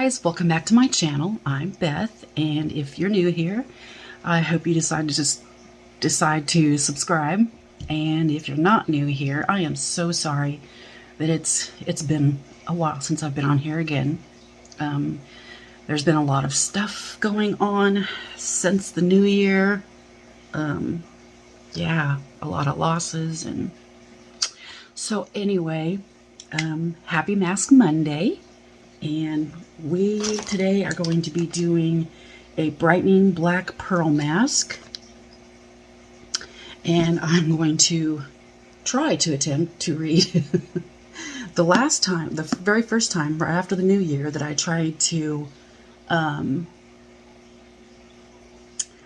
guys, welcome back to my channel. I'm Beth, and if you're new here, I hope you decide to subscribe. And if you're not new here, I am so sorry that it's been a while since I've been on here again. There's been a lot of stuff going on since the new year. Yeah, a lot of losses, and so anyway, happy Mask Monday. And we today are going to be doing a brightening black pearl mask, and I'm going to try to attempt to read the very first time right after the new year that I tried to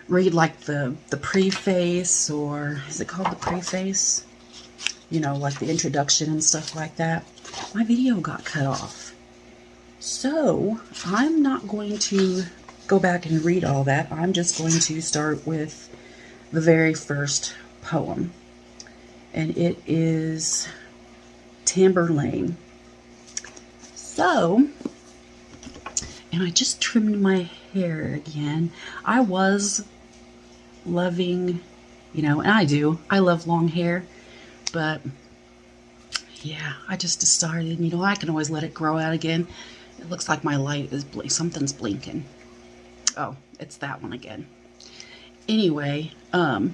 read like the preface, or is it called the preface? You know, like the introduction and stuff like that. My video got cut off. So, I'm not going to go back and read all that. I'm just going to start with the very first poem. And it is Tamburlaine. So, and I just trimmed my hair again. I was loving, and I love long hair. But, yeah, I just decided, I can always let it grow out again. It looks like my light is something's blinking. Oh, it's that one again. Anyway, I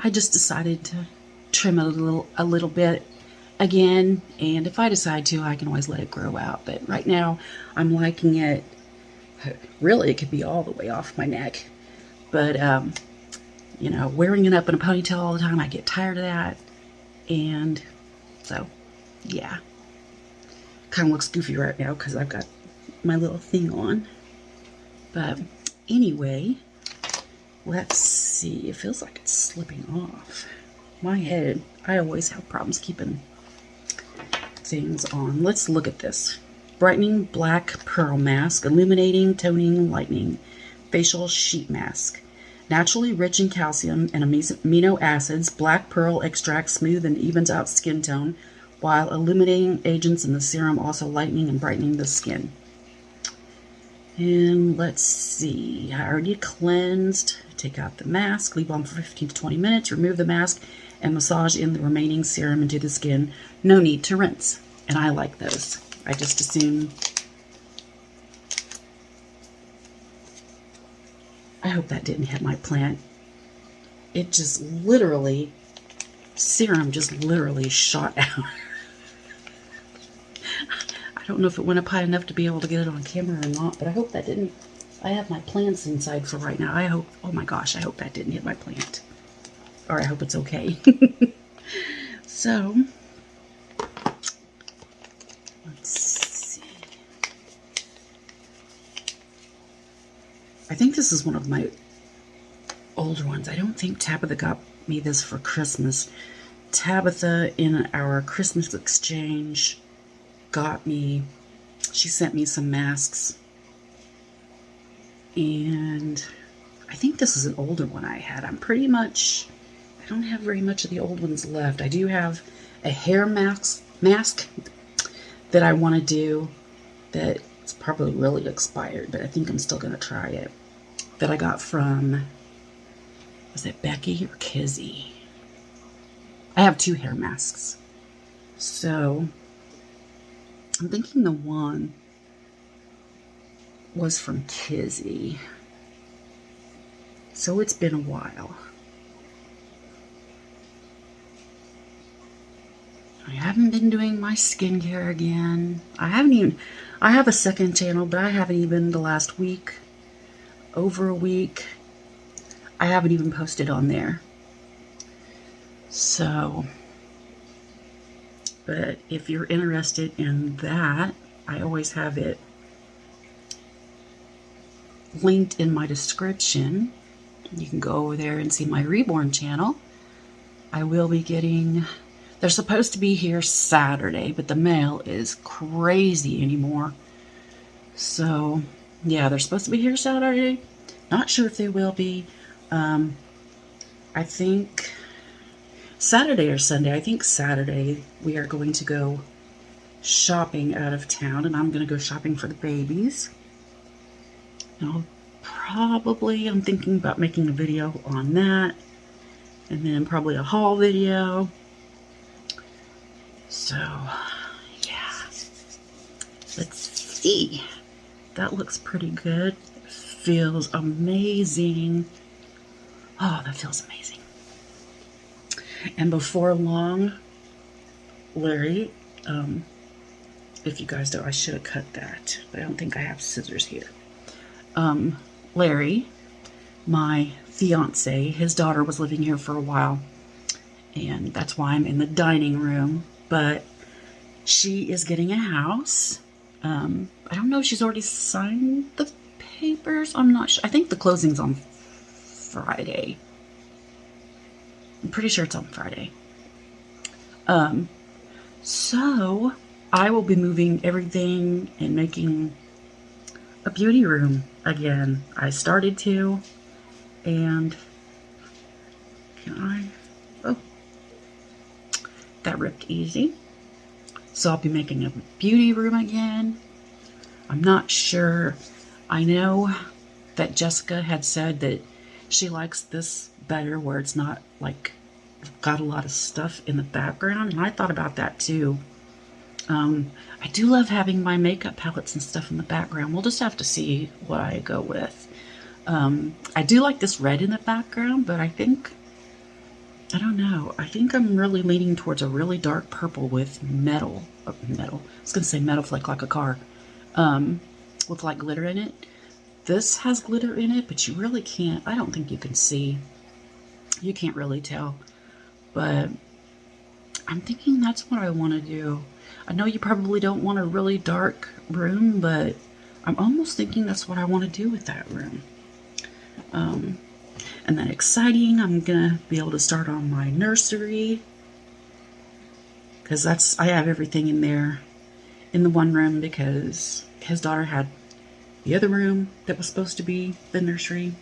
just decided to trim it a little bit again, and if I decide to, I can always let it grow out. But right now, I'm liking it. Really, it could be all the way off my neck. But, wearing it up in a ponytail all the time, I get tired of that. And so, yeah. Kind of looks goofy right now because I've got my little thing on. But anyway, let's see. It feels like it's slipping off. My head, I always have problems keeping things on. Let's look at this. Brightening black pearl mask, illuminating, toning, lightening, facial sheet mask. Naturally rich in calcium and amino acids, black pearl extract smooth and evens out skin tone, while illuminating agents in the serum also lightening and brightening the skin. And let's see, I already cleansed. Take out the mask, leave on for 15 to 20 minutes, remove the mask, and massage in the remaining serum into the skin. No need to rinse. And I like those. I just assume. I hope that didn't hit my plant. It just literally, serum just literally shot out. I don't know if it went up high enough to be able to get it on camera or not, but I hope that didn't. I have my plants inside for right now. I hope, oh my gosh, I hope that didn't hit my plant. Or I hope it's okay. So, let's see. I think this is one of my older ones. I don't think Tabitha got me this for Christmas. Tabitha, in our Christmas exchange, she sent me some masks, and I think this is an older one I had. I don't have very much of the old ones left. I do have a hair mask that I want to do that it's probably really expired, but I think I'm still going to try it, that I got from, was it Becky or Kizzy? I have two hair masks. So, I'm thinking the one was from Kizzy. So it's been a while. I haven't been doing my skincare again. I have a second channel, but I haven't even the last week, over a week, I haven't even posted on there. So, but if you're interested in that, I always have it linked in my description. You can go over there and see my Reborn channel. I will be getting, they're supposed to be here Saturday, but the mail is crazy anymore. So, yeah, they're supposed to be here Saturday. Not sure if they will be. I think Saturday or Sunday. I think Saturday we are going to go shopping out of town, and I'm going to go shopping for the babies. And I'm thinking about making a video on that, and then probably a haul video. So, yeah. Let's see. That looks pretty good. Feels amazing. Oh, that feels amazing. And before long, Larry, if you guys don't, I should have cut that, but I don't think I have scissors here. Larry, my fiance, his daughter was living here for a while, and that's why I'm in the dining room, but she is getting a house. I don't know if she's already signed the papers. I'm not sure. I think the closing's on Friday. I'm pretty sure it's on Friday. So I will be moving everything and making a beauty room again. I started to, and oh, that ripped easy. So I'll be making a beauty room again. I'm not sure. I know that Jessica had said that she likes this better, where it's not like got a lot of stuff in the background, and I thought about that too. I do love having my makeup palettes and stuff in the background. We'll just have to see what I go with. I do like this red in the background, but I don't know. I think I'm really leaning towards a really dark purple with metal. I was going to say metal flake like a car. With like glitter in it. This has glitter in it, but you really can't. I don't think you can see. You can't really tell. But I'm thinking that's what I want to do. I know you probably don't want a really dark room, but I'm almost thinking that's what I want to do with that room. And then exciting, I'm going to be able to start on my nursery. Because I have everything in there in the one room, because his daughter had the other room that was supposed to be the nursery.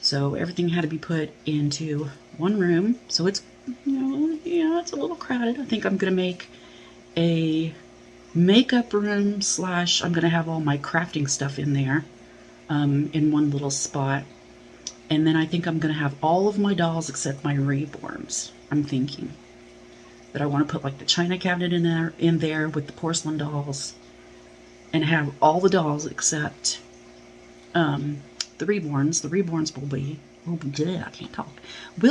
So everything had to be put into one room. So it's, it's a little crowded. I think I'm going to make a makeup room / I'm going to have all my crafting stuff in there in one little spot. And then I think I'm going to have all of my dolls except my reborns. I'm thinking that I want to put like the china cabinet in there with the porcelain dolls, and have all the dolls except the reborns. The reborns will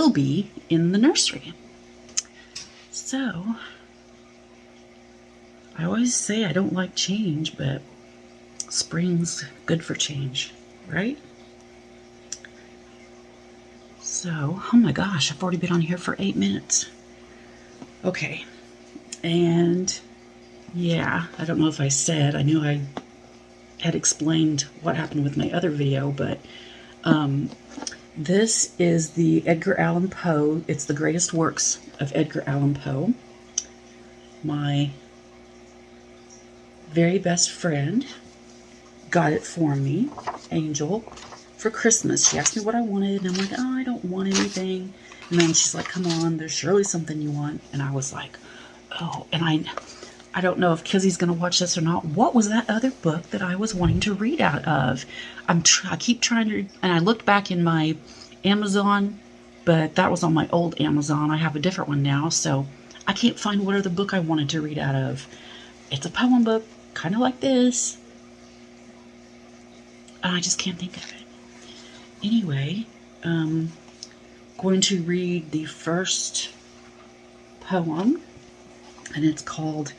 be in the nursery. So I always say I don't like change, but spring's good for change, right? So, oh my gosh, I've already been on here for 8 minutes. Okay, and yeah, I don't know if I said, I knew I had explained what happened with my other video, but this is the Edgar Allan Poe. It's the greatest works of Edgar Allan Poe. My very best friend got it for me, Angel, for Christmas. She asked me what I wanted, and I'm like, oh, I don't want anything. And then she's like, come on, there's surely something you want. And I was like, oh, and I don't know if Kizzy's going to watch this or not. What was that other book that I was wanting to read out of? I keep trying to, and I looked back in my Amazon, but that was on my old Amazon. I have a different one now, so I can't find what other book I wanted to read out of. It's a poem book, kind of like this, and I just can't think of it. Anyway, going to read the first poem, and it's called,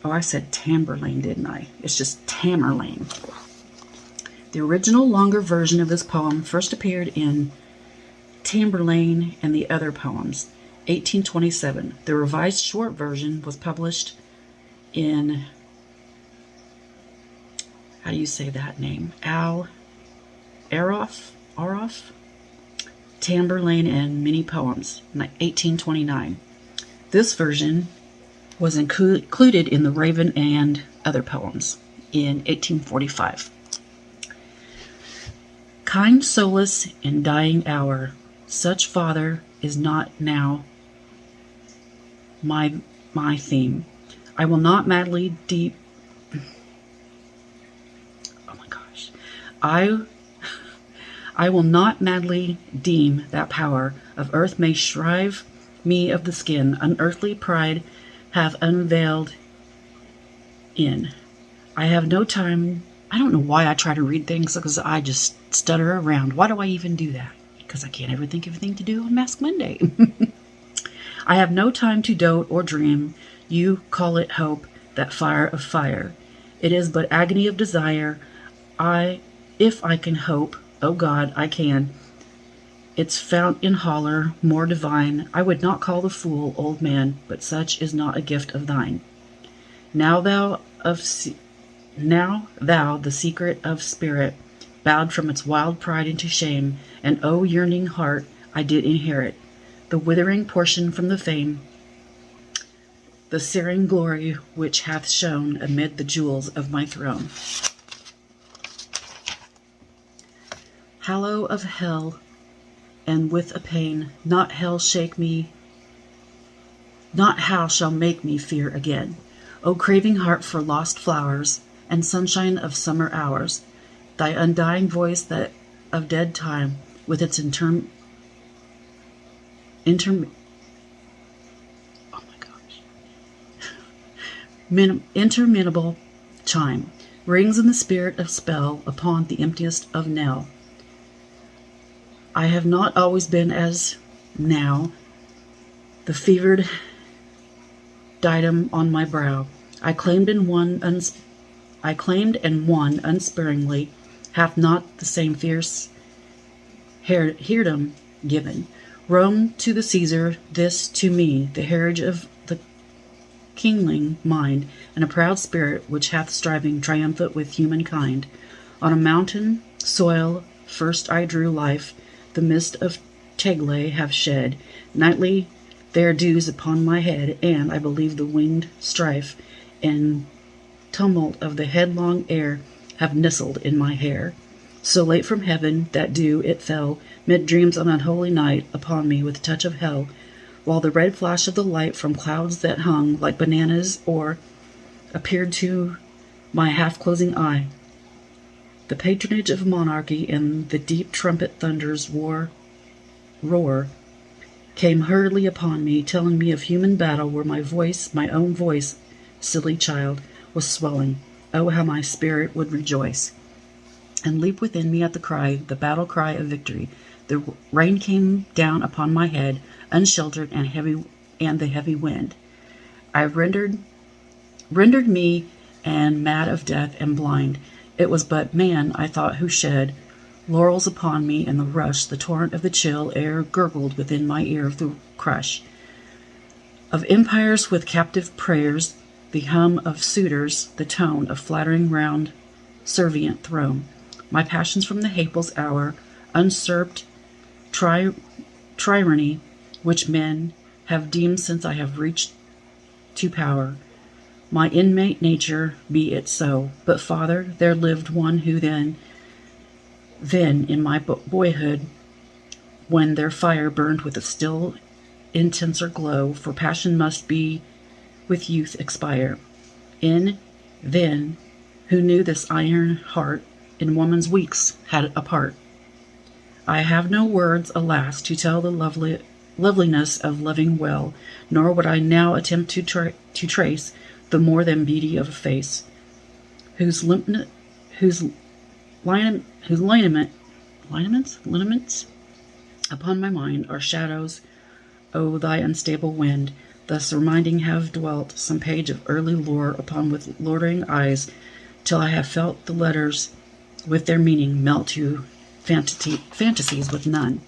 oh, I said Tamburlaine, didn't I? It's just Tamerlane. The original longer version of this poem first appeared in Tamburlaine and the Other Poems, 1827. The revised short version was published in, how do you say that name? Aroff, Tamburlaine and Many Poems, 1829. This version was included in The Raven and Other Poems in 1845. Kind solace in dying hour, such father is not now my my theme. I will not madly deep. Oh my gosh. I will not madly deem that power of earth may shrive me of the skin unearthly pride hath unveiled in. I have no time. I don't know why I try to read things because I just stutter around. Why do I even do that? Because I can't ever think of anything to do on Mask Monday. I have no time to dote or dream. You call it hope, that fire of fire. It is but agony of desire. If I can hope, oh God, I can. Its fount in holler, more divine. I would not call the fool, old man, but such is not a gift of thine. Now thou, the secret of spirit, bowed from its wild pride into shame, and O yearning heart, I did inherit the withering portion from the fame, the searing glory which hath shone amid the jewels of my throne. Hallow of hell, and with a pain, not hell shake me, not how shall make me fear again. O craving heart for lost flowers, and sunshine of summer hours, thy undying voice that of dead time, with its interminable chime, rings in the spirit of spell upon the emptiest of knell. I have not always been as now, the fevered diadem on my brow. I claimed and won unsparingly, hath not the same fierce heirdom given. Rome to the Caesar, this to me, the heritage of the kingling mind, and a proud spirit which hath striving triumphant with humankind. On a mountain soil first I drew life, the mist of Tegle have shed nightly their dews upon my head, and I believe the winged strife and tumult of the headlong air have nestled in my hair. So late from heaven that dew it fell, mid dreams on unholy night, upon me with touch of hell, while the red flash of the light from clouds that hung like bananas or appeared to my half-closing eye. The patronage of monarchy and the deep trumpet thunder's roar came hurriedly upon me, telling me of human battle where my voice, my own voice, silly child, was swelling. Oh, how my spirit would rejoice and leap within me at the cry, the battle cry of victory. The rain came down upon my head, unsheltered and heavy, and the heavy wind. I rendered me and mad of death and blind. It was but man, I thought, who shed laurels upon me, and the rush, the torrent of the chill air gurgled within my ear of the crush of empires with captive prayers, the hum of suitors, the tone of flattering round servient throne. My passions from the Hapel's hour, usurped tyranny, which men have deemed since I have reached to power. My inmate nature, be it so. But, Father, there lived one who then in my boyhood, when their fire burned with a still intenser glow, for passion must be with youth expire. Then, who knew this iron heart in woman's weeks had a part. I have no words, alas, to tell the loveliness of loving well, nor would I now attempt to trace the more than beauty of a face, whose lineaments upon my mind are shadows. O thy unstable wind, thus reminding have dwelt some page of early lore upon with loitering eyes, till I have felt the letters with their meaning melt to fantasies with none.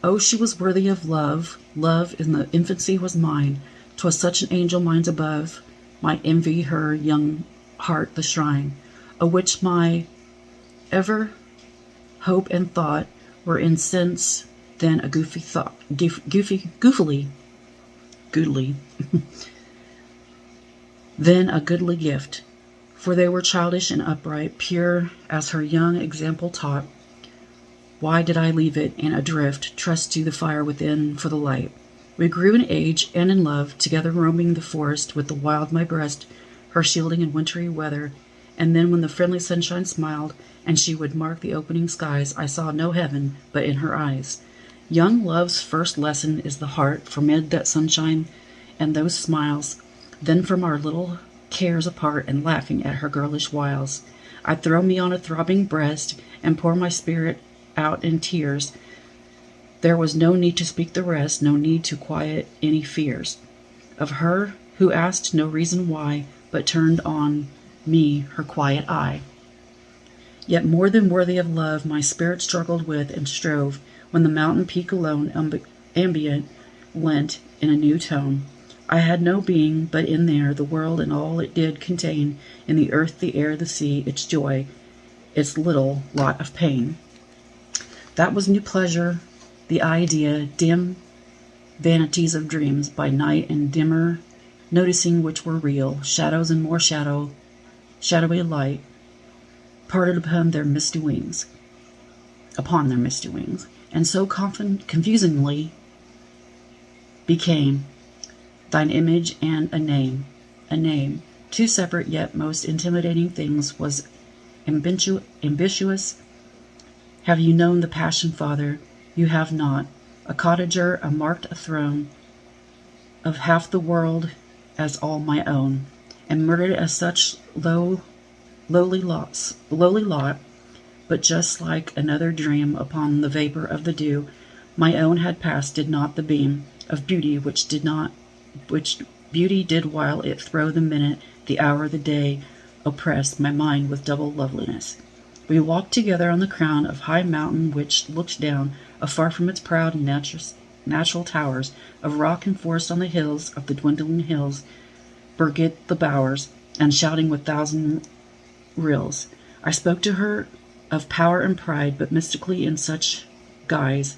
Oh, she was worthy of love. Love in the infancy was mine. 'Twas such an angel minds above. My envy her young heart the shrine, o' which my ever hope and thought were in sense then a goodly, then a goodly gift. For they were childish and upright, pure as her young example taught. Why did I leave it, and adrift, trust to the fire within for the light? We grew in age and in love, together roaming the forest with the wild my breast, her shielding in wintry weather. And then when the friendly sunshine smiled, and she would mark the opening skies, I saw no heaven but in her eyes. Young love's first lesson is the heart, for mid that sunshine and those smiles. Then from our little cares apart, and laughing at her girlish wiles, I'd throw me on a throbbing breast, and pour my spirit out in tears. There was no need to speak the rest, no need to quiet any fears of her who asked no reason why, but turned on me her quiet eye. Yet more than worthy of love my spirit struggled with and strove, when the mountain peak alone ambient lent in a new tone. I had no being but in there, the world and all it did contain, in the earth, the air, the sea, its joy, its little lot of pain. That was new pleasure, the idea, dim vanities of dreams by night, and dimmer noticing which were real, shadows and more shadowy light parted upon their misty wings, and so confusingly became thine image and a name, two separate yet most intimidating things, was ambitious. Have you known the passion, Father? You have not. A cottager, a marked a throne of half the world as all my own, and murdered as such lowly lot, but just like another dream upon the vapor of the dew, my own had passed, did not the beam of beauty which beauty did while it thro' the minute, the hour, the day, oppress my mind with double loveliness. We walked together on the crown of high mountain which looked down afar from its proud and natural towers of rock and forest on the hills of the dwindling hills, Birgit the bowers, and shouting with thousand rills. I spoke to her of power and pride, but mystically in such guise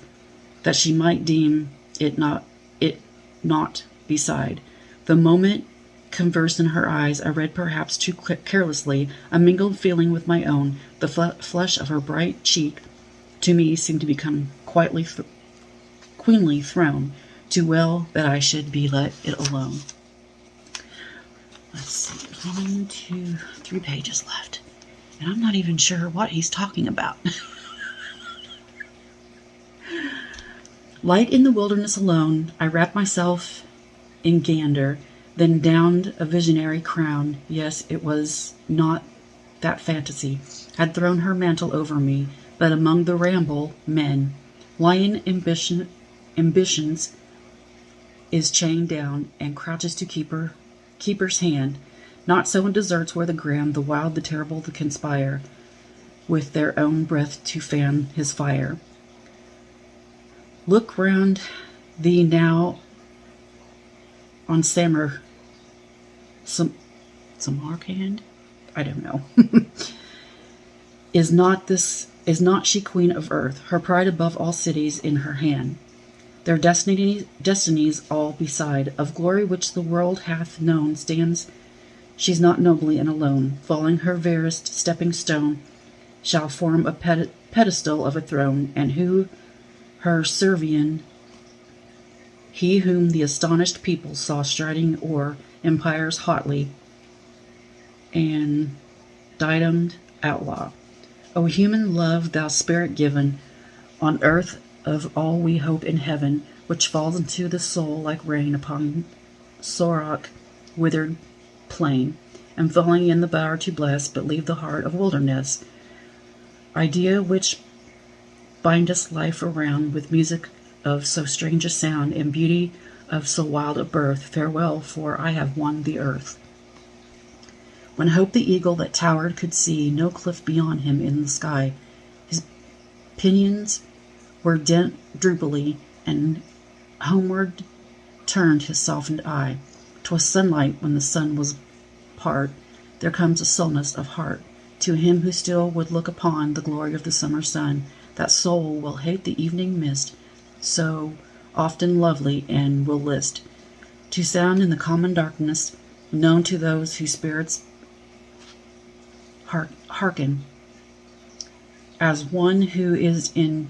that she might deem it not beside. The moment converse in her eyes, I read perhaps too carelessly a mingled feeling with my own. The flush of her bright cheek to me seemed to become queenly thrown, too well that I should be let it alone. Let's see, 1, 2, 3 pages left. And I'm not even sure what he's talking about. Light in the wilderness alone, I wrapped myself in gander, then downed a visionary crown. Yes, it was not that fantasy had thrown her mantle over me, but among the ramble men, lion ambitions is chained down and crouches to keeper's hand. Not so in deserts where the grand, the wild, the terrible, the conspire with their own breath to fan his fire. Look round thee now on Samarkand? I don't know. Is not she queen of earth, her pride above all cities in her hand? Their destinies all beside, of glory which the world hath known, stands she's not nobly and alone, falling her veriest stepping stone shall form a pedestal of a throne, and who her Servian, he whom the astonished people saw striding o'er empires hotly, and diademed outlaw. O human love, thou spirit given on earth of all we hope in heaven, which falls into the soul like rain upon sorrock withered plain, and falling in the bower to bless, but leave the heart of wilderness. Idea which bindest life around with music of so strange a sound, and beauty of so wild a birth, farewell, for I have won the earth. When Hope the eagle that towered could see no cliff beyond him in the sky, his pinions were droopily, and homeward turned his softened eye. 'Twas sunlight when the sun was part. There comes a sullenness of heart to him who still would look upon the glory of the summer sun. That soul will hate the evening mist, so often lovely, and will list to sound in the common darkness, known to those whose spirits hearken, as one who is in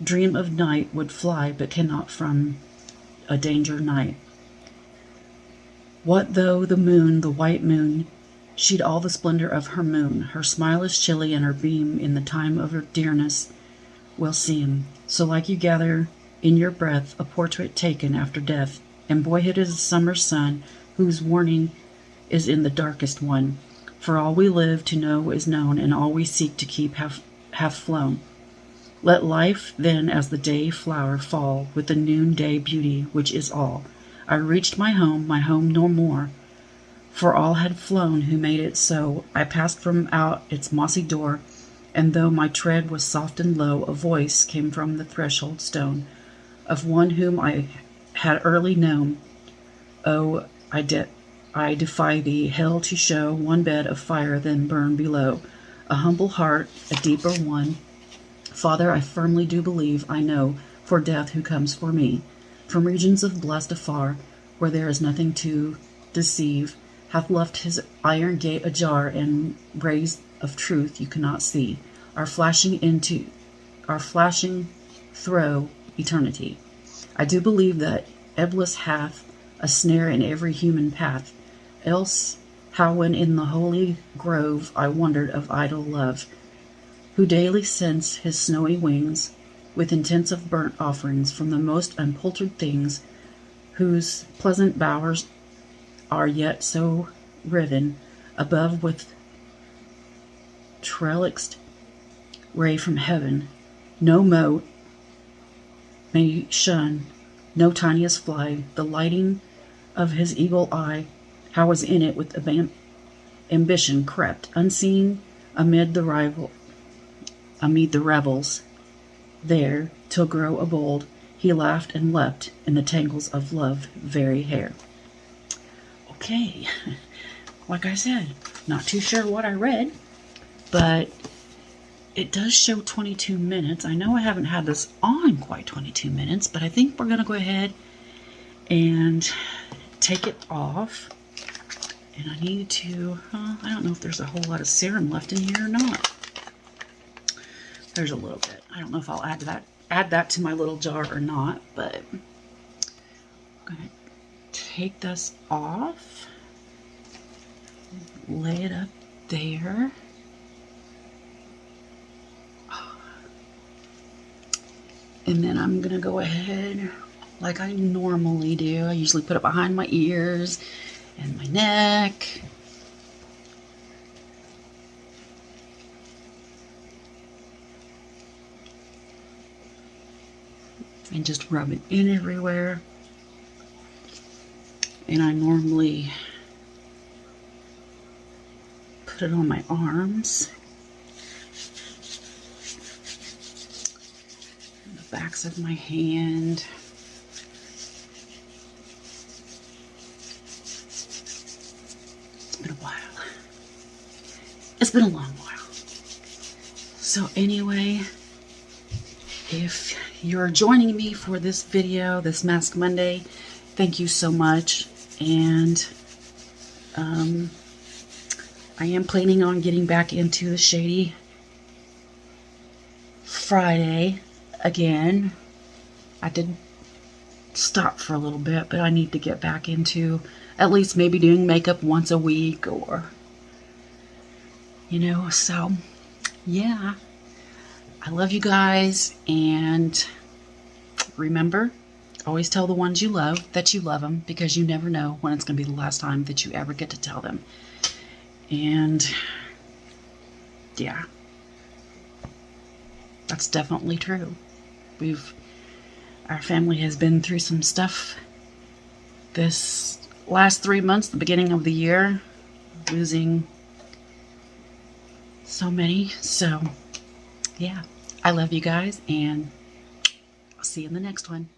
dream of night would fly, but cannot from a danger night. What though the moon, the white moon, she'd all the splendor of her moon. Her smile is chilly, and her beam in the time of her dearness will seem so like you gather in your breath a portrait taken after death. And boyhood is a summer sun whose warning is in the darkest one. For all we live to know is known, and all we seek to keep have flown. Let life then as the day flower fall with the noonday beauty which is all. I reached my home no more, for all had flown who made it so. I passed from out its mossy door, and though my tread was soft and low, a voice came from the threshold stone of one whom I had early known. Oh, I defy thee, hell, to show one bed of fire then burn below. A humble heart, a deeper one. Father, I firmly do believe, I know, for death who comes for me. From regions of blessed afar, where there is nothing to deceive, hath left his iron gate ajar, and rays of truth you cannot see are flashing through eternity. I do believe that Eblis hath a snare in every human path, else how when in the holy grove I wondered of idle love, who daily sends his snowy wings with intents of burnt offerings from the most unpoltered things, whose pleasant bowers are yet so riven above with trelixed ray from heaven. No mote may shun, no tiniest fly, the lighting of his eagle eye. How was in it with ambition crept, unseen amid the revels, there, till grow a bold, he laughed and leapt in the tangles of love very hair. Okay, like I said, not too sure what I read, but it does show 22 minutes. I know I haven't had this on quite 22 minutes, but I think we're going to go ahead and take it off. And I need to, I don't know if there's a whole lot of serum left in here or not. There's a little bit. I don't know if I'll add that to my little jar or not, but I'm going to take this off, lay it up there. And then I'm going to go ahead like I normally do. I usually put it behind my ears and my neck. And just rub it in everywhere. And I normally put it on my arms, and the backs of my hand. It's been a while. It's been a long while. So anyway, if you're joining me for this video, this Mask Monday, thank you so much. And I am planning on getting back into the Shady Friday again. I did stop for a little bit, but I need to get back into at least maybe doing makeup once a week, or, you know, so yeah. I love you guys, and remember, always tell the ones you love that you love them, because you never know when it's going to be the last time that you ever get to tell them. And yeah, that's definitely true. Our family has been through some stuff this last 3 months, the beginning of the year, losing so many. So yeah, I love you guys, and I'll see you in the next one.